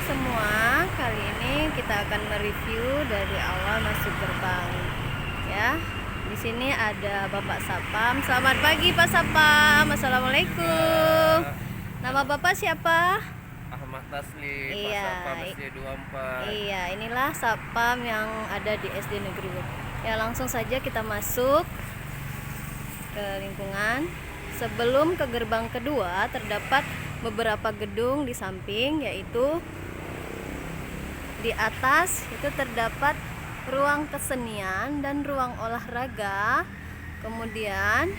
semua, kali ini kita akan mereview dari awal masuk gerbang ya. Di sini ada Bapak Sapam. Selamat pagi Pak Sapam. Assalamualaikum. Nama Bapak siapa? Ahmad Tasli, Iya. Pak Sapam SD 24. Iya, inilah Sapam yang ada di SD Negeri 2. Ya, langsung saja kita masuk ke lingkungan. Sebelum ke gerbang kedua terdapat beberapa gedung di samping, yaitu di atas itu terdapat ruang kesenian dan ruang olahraga. Kemudian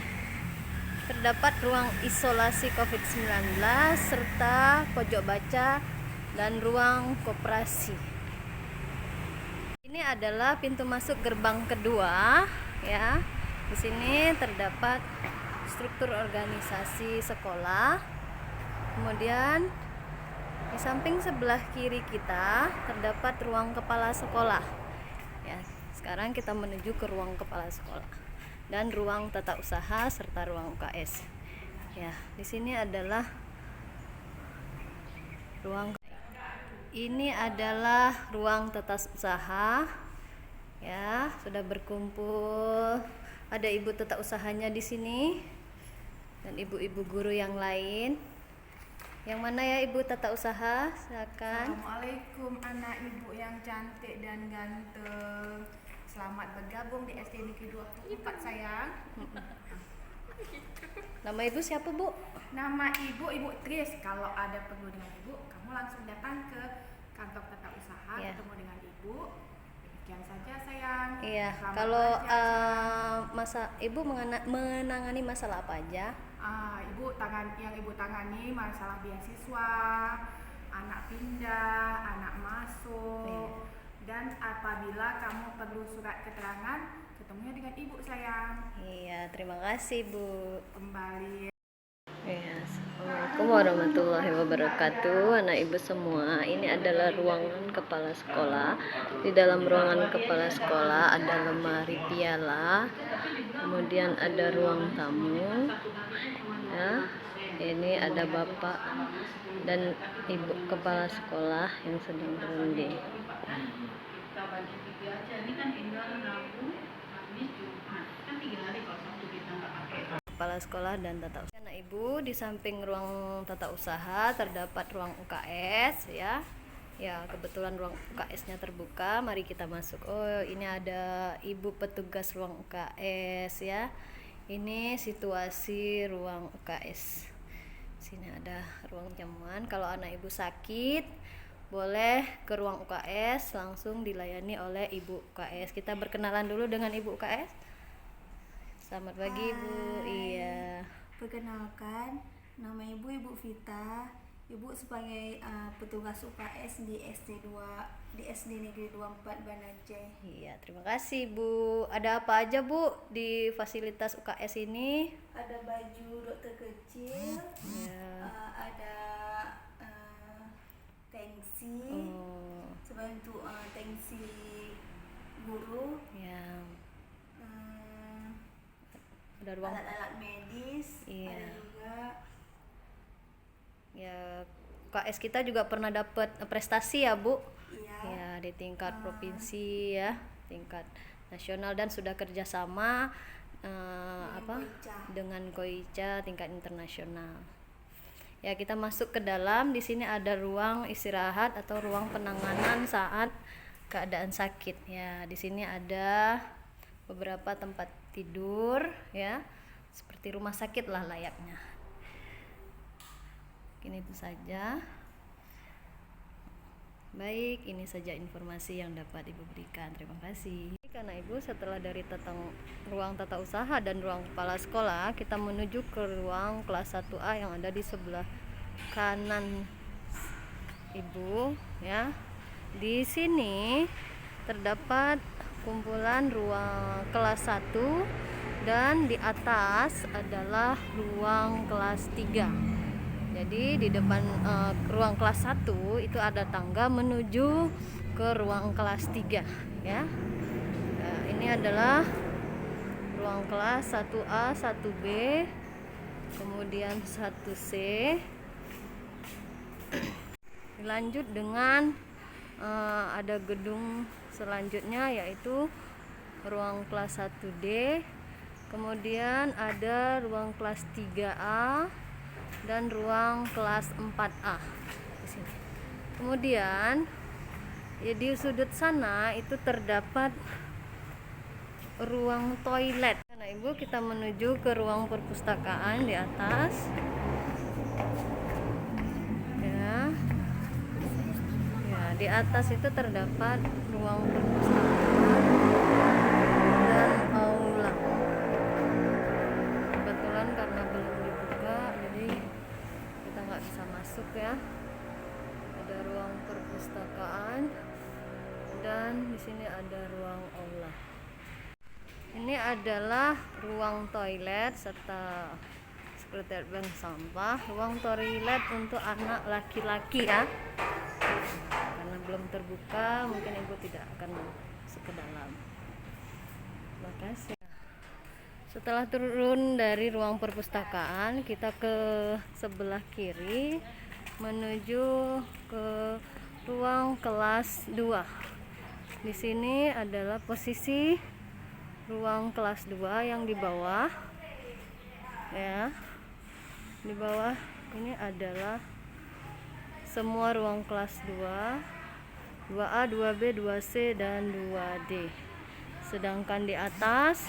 terdapat ruang isolasi COVID-19 serta pojok baca dan ruang koperasi. Ini adalah pintu masuk gerbang kedua ya. Di sini terdapat struktur organisasi sekolah. Kemudian di samping sebelah kiri kita terdapat ruang kepala sekolah. Ya, sekarang kita menuju ke ruang kepala sekolah dan ruang tata usaha serta ruang UKS. Ya, di sini adalah ruang tata usaha. Ya, sudah berkumpul. Ada ibu tata usahanya di sini dan ibu-ibu guru yang lain. Yang mana ya ibu tata usaha? Silakan. Assalamualaikum anak ibu yang cantik dan ganteng. Selamat bergabung di SD Negeri 24 sayang. Nama ibu siapa bu? Nama ibu Tris. Kalau ada perlu dengan ibu, kamu langsung datang ke kantor tata usaha, Ya. ketemu dengan ibu. Demikian saja sayang. Iya. Selamat Kalau belajar. ibu menangani masalah apa aja? Ibu tangani masalah beasiswa, anak pindah, anak masuk, Iya. dan apabila kamu perlu surat keterangan, ketemunya dengan ibu sayang. Iya, terima kasih bu. Kembali. Iya. Assalamualaikum warahmatullahi wabarakatuh. Anak ibu semua, ini adalah ruangan kepala sekolah. Di dalam ruangan kepala sekolah ada lemari piala, kemudian ada ruang tamu. Ya, ini ada bapak dan ibu kepala sekolah yang sedang berunding. Kepala sekolah dan tata usaha. Anak ibu, di samping ruang tata usaha terdapat ruang UKS ya. Ya, kebetulan ruang UKS-nya terbuka. Mari kita masuk. Oh, ini ada ibu petugas ruang UKS ya. Ini situasi ruang UKS. Sini ada ruang jamuan. Kalau anak ibu sakit, boleh ke ruang UKS, langsung dilayani oleh ibu UKS. Kita berkenalan dulu dengan ibu UKS. Selamat pagi Bu. Iya. Perkenalkan, nama Ibu Vita. Ibu sebagai petugas UKS di SD Negeri 24 Banda Aceh. Iya, terima kasih Bu. Ada apa aja Bu di fasilitas UKS ini? Ada baju dokter kecil, Ya. ada tensi, Oh, sebagai untuk tensi guru, ya. Ada ruang. alat-alat medis, Iya. ada juga. Ya, UKS kita juga pernah dapat prestasi ya Bu. Iya. Ya, di tingkat provinsi ya, tingkat nasional, dan sudah kerjasama Koica. dengan Koica tingkat internasional. Ya, kita masuk ke dalam. Di sini ada ruang istirahat atau ruang penanganan saat keadaan sakit. Ya, di sini ada beberapa tempat tidur ya, seperti rumah sakit lah layaknya. Mungkin itu saja. Baik, ini saja informasi yang dapat Ibu berikan. Terima kasih. Karena Ibu, setelah dari ruang tata usaha dan ruang kepala sekolah, kita menuju ke ruang kelas 1A yang ada di sebelah kanan Ibu ya. Di sini terdapat kumpulan ruang kelas 1 dan di atas adalah ruang kelas 3. Jadi di depan ruang kelas 1 itu ada tangga menuju ke ruang kelas 3 ya. Nah, ini adalah ruang kelas 1A, 1B, kemudian 1C. Lanjut dengan ada gedung selanjutnya, yaitu ruang kelas 1D, kemudian ada ruang kelas 3A dan ruang kelas 4A di sini. Kemudian ya, di sudut sana itu terdapat ruang toilet. Nah, Ibu, kita menuju ke ruang perpustakaan di atas. Ya. Ya, di atas itu terdapat ruang perpustakaan dan aula. Kebetulan karena belum dibuka, jadi kita nggak bisa masuk ya. Ada ruang perpustakaan dan di sini ada ruang aula. Ini adalah ruang toilet serta sekretariat bank sampah. Ruang toilet untuk anak laki-laki ya. Karena belum terbuka, mungkin Ibu tidak akan masuk ke dalam. Terima kasih. Setelah turun dari ruang perpustakaan, kita ke sebelah kiri menuju ke ruang kelas 2. Di sini adalah posisi ruang kelas 2 yang di bawah. Ya. Di bawah ini adalah semua ruang kelas 2, 2A, 2B, 2C dan 2D. Sedangkan di atas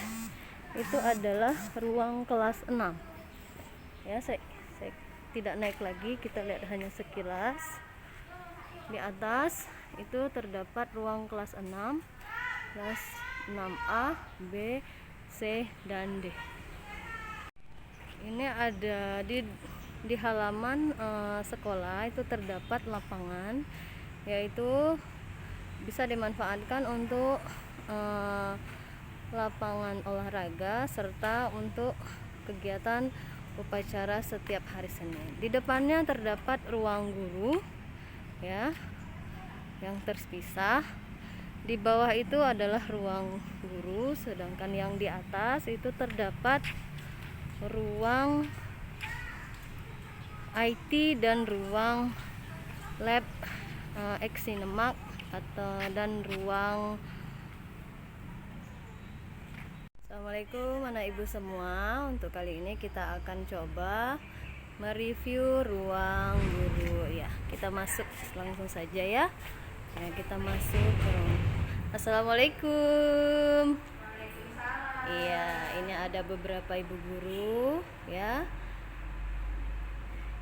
itu adalah ruang kelas 6. Ya, saya tidak naik lagi, kita lihat hanya sekilas. Di atas itu terdapat ruang kelas 6, kelas 6A, B, C dan D. Ini ada di halaman sekolah itu terdapat lapangan, yaitu bisa dimanfaatkan untuk lapangan olahraga serta untuk kegiatan upacara setiap hari Senin. Di depannya terdapat ruang guru ya, yang terpisah. Di bawah itu adalah ruang guru, sedangkan yang di atas itu terdapat ruang IT dan ruang lab Eksinemak dan ruang. Assalamualaikum anak ibu semua. Untuk kali ini kita akan coba mereview ruang guru ya. Kita masuk langsung saja ya. Ya, kita masuk ke ruang. Assalamualaikum. Iya, ini ada beberapa ibu guru ya.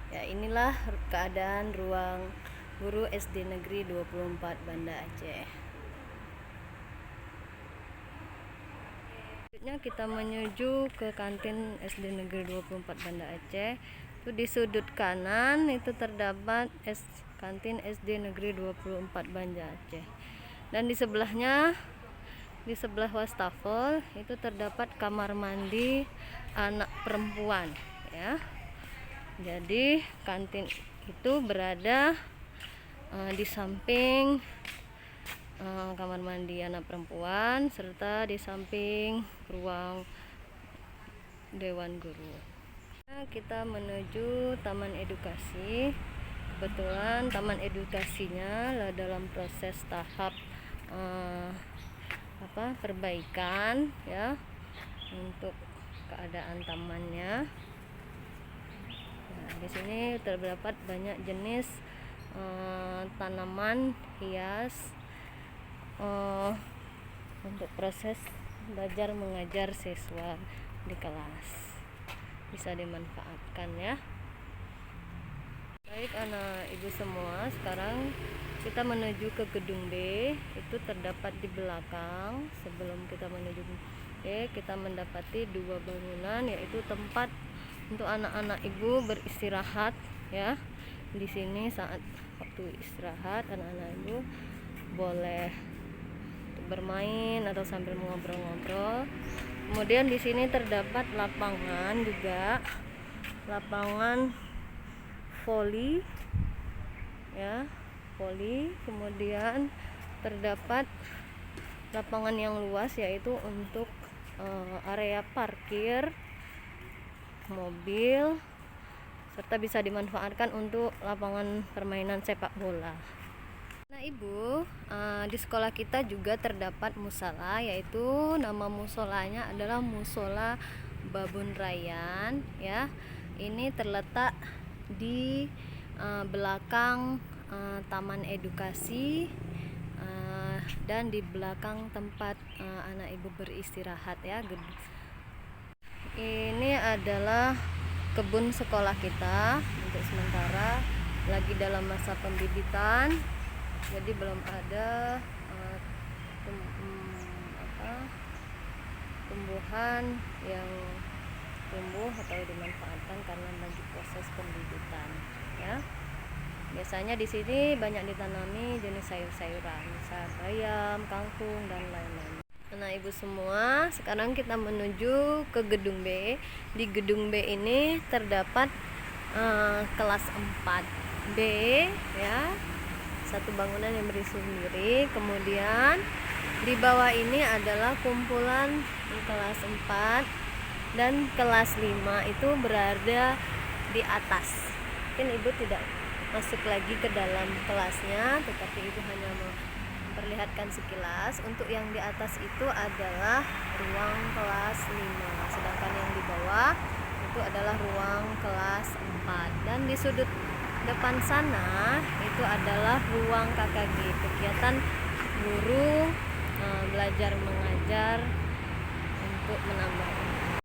Ya, inilah keadaan ruang guru SD Negeri 24 Banda Aceh. Selanjutnya kita menuju ke kantin SD Negeri 24 Banda Aceh. Itu di sudut kanan itu terdapat kantin SD Negeri 24 Banda Aceh. Dan di sebelahnya, di sebelah wastafel itu terdapat kamar mandi anak perempuan ya. Jadi kantin itu berada di samping kamar mandi anak perempuan serta di samping ruang dewan guru. Nah, kita menuju taman edukasi. Kebetulan taman edukasinya dalam proses tahap perbaikan ya, untuk keadaan tamannya. Nah, di sini terdapat banyak jenis tanaman hias untuk proses belajar mengajar siswa di kelas, bisa dimanfaatkan ya. Baik anak ibu semua, sekarang kita menuju ke gedung B. Itu terdapat di belakang. Sebelum kita menuju B, kita mendapati dua bangunan, yaitu tempat untuk anak-anak ibu beristirahat ya. Di sini saat waktu istirahat, anak-anak ibu boleh bermain atau sambil ngobrol-ngobrol. Kemudian di sini terdapat lapangan juga, lapangan voli ya, voli. Kemudian terdapat lapangan yang luas, yaitu untuk area parkir mobil serta bisa dimanfaatkan untuk lapangan permainan sepak bola. Nah Ibu, di sekolah kita juga terdapat musola, yaitu nama musolanya adalah Musola Babun Rayan ya. Ini terletak di belakang Taman Edukasi dan di belakang tempat anak Ibu beristirahat ya. Ini adalah kebun sekolah kita, untuk sementara lagi dalam masa pembibitan, jadi belum ada tumbuhan yang tumbuh atau dimanfaatkan karena lagi proses pembibitan ya. Biasanya di sini banyak ditanami jenis sayur-sayuran, misal bayam, kangkung dan lain-lain. Nah Ibu semua, sekarang kita menuju ke gedung B. Di gedung B ini terdapat kelas 4B ya, satu bangunan yang berdiri sendiri. Kemudian di bawah ini adalah kumpulan kelas 4 dan kelas 5 itu berada di atas. Mungkin Ibu tidak masuk lagi ke dalam kelasnya, tetapi Ibu hanya memperlihatkan sekilas. Untuk yang di atas itu adalah ruang kelas 5, sedangkan yang di bawah itu adalah ruang kelas 4. Dan di sudut depan sana itu adalah ruang KKG, kegiatan guru belajar mengajar untuk menambah